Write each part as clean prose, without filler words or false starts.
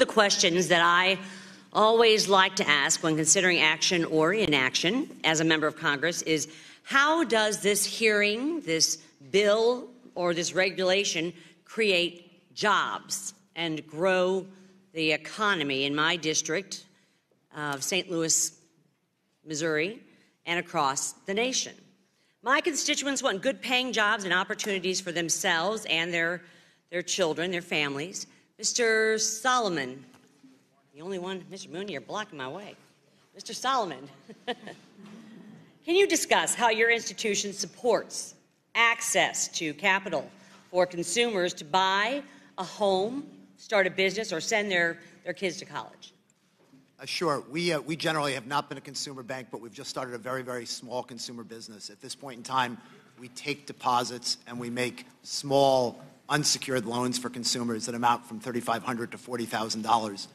questions that I always like to ask when considering action or inaction as a member of Congress is, how does this hearing, this bill, or this regulation create jobs and grow the economy in my district of St. Louis, Missouri, and across the nation? My constituents want good paying jobs and opportunities for themselves and their children, their families. Mr. Solomon, the only one, Mr. Mooney, you're blocking my way. Mr. Solomon, can you discuss how your institution supports access to capital for consumers to buy a home, start a business, or send their kids to college? Sure. We generally have not been a consumer bank, but we've just started a very, very small consumer business. At this point in time, we take deposits and we make small unsecured loans for consumers that amount from $3,500 to $40,000.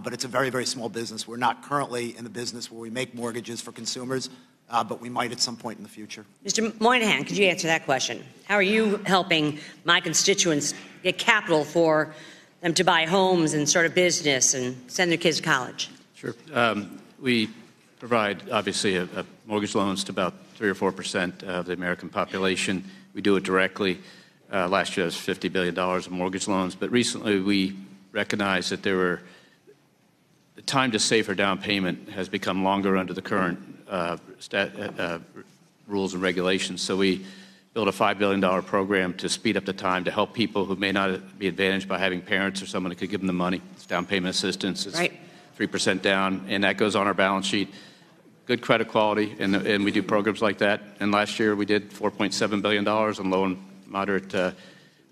But it's a very, very small business. We're not currently in the business where we make mortgages for consumers, but we might at some point in the future. Mr. Moynihan, could you answer that question? How are you helping my constituents get capital for them to buy homes and start a business and send their kids to college? Sure. We provide, obviously, mortgage loans to about 3 or 4% of the American population. We do it directly. Last year, it was $50 billion of mortgage loans. But recently, we recognized that the time to save for down payment has become longer under the current rules and regulations. So we built a $5 billion program to speed up the time to help people who may not be advantaged by having parents or someone who could give them the money. It's down payment assistance. It's right. 3% down, and that goes on our balance sheet. Good credit quality, and we do programs like that. And last year we did $4.7 billion on low and moderate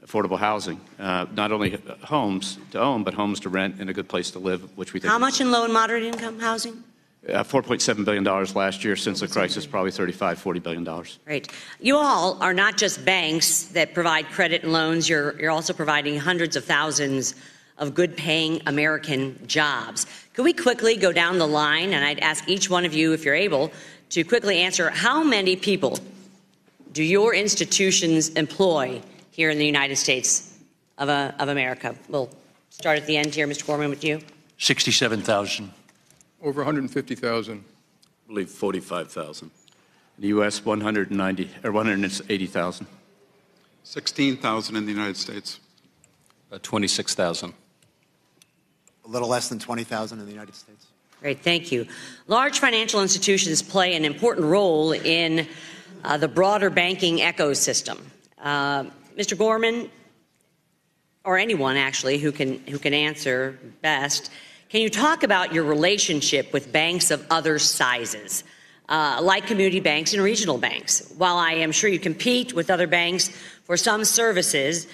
affordable housing. Not only homes to own, but homes to rent and a good place to live, which we think. How much in low and moderate income housing? $4.7 billion last year. Since the crisis, probably $40 billion. Right. You all are not just banks that provide credit and loans. You're also providing hundreds of thousands of good-paying American jobs. Could we quickly go down the line, and I'd ask each one of you, if you're able, to quickly answer, how many people do your institutions employ here in the United States of America? We'll start at the end here. Mr. Goldman, with you. 67,000. Over 150,000. I believe 45,000. In the U.S., 180,000. 16,000 in the United States. 26,000. A little less than 20,000 in the United States. Great, thank you. Large financial institutions play an important role in the broader banking ecosystem. Mr. Gorman, or anyone actually who can answer best, can you talk about your relationship with banks of other sizes, like community banks and regional banks? While I am sure you compete with other banks for some services,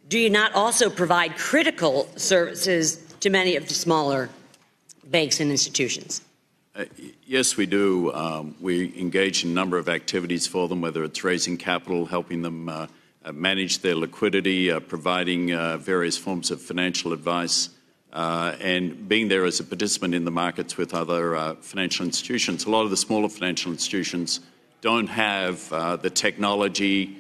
do you not also provide critical services to many of the smaller banks and institutions? Yes, we do. We engage in a number of activities for them, whether it's raising capital, helping them manage their liquidity, providing various forms of financial advice, and being there as a participant in the markets with other financial institutions. A lot of the smaller financial institutions don't have the technology,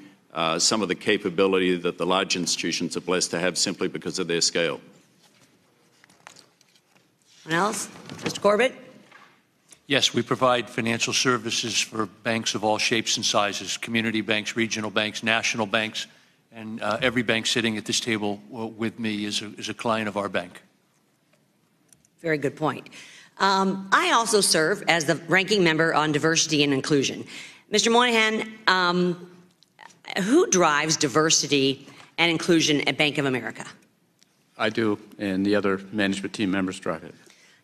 some of the capability that the large institutions are blessed to have simply because of their scale. Anyone else? Mr. Corbett? Yes, we provide financial services for banks of all shapes and sizes, community banks, regional banks, national banks, and every bank sitting at this table with me is a client of our bank. Very good point. I also serve as the ranking member on diversity and inclusion. Mr. Moynihan, who drives diversity and inclusion at Bank of America? I do, and the other management team members drive it.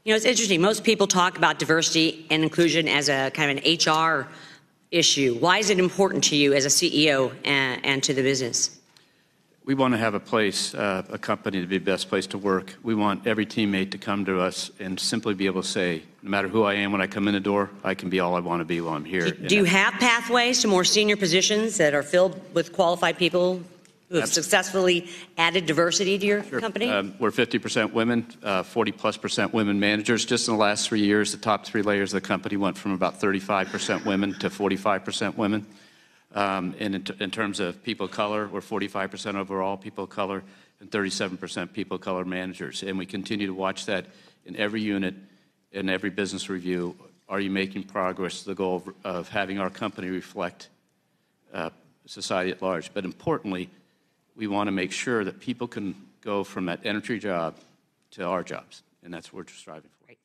You know, it's interesting. Most people talk about diversity and inclusion as a kind of an HR issue. Why is it important to you as a CEO and to the business? We want to have a place, a company to be the best place to work. We want every teammate to come to us and simply be able to say, no matter who I am when I come in the door, I can be all I want to be while I'm here. Do you have pathways to more senior positions that are filled with qualified people who have successfully added diversity to your company? We're 50% women, 40+% women managers. Just in the last 3 years, the top 3 layers of the company went from about 35% women to 45% women. And in terms of people of color, we're 45% overall people of color, and 37% people of color managers. And we continue to watch that in every unit, in every business review. Are you making progress to the goal of having our company reflect society at large? But importantly, we want to make sure that people can go from that entry job to our jobs, and that's what we're striving for. Right.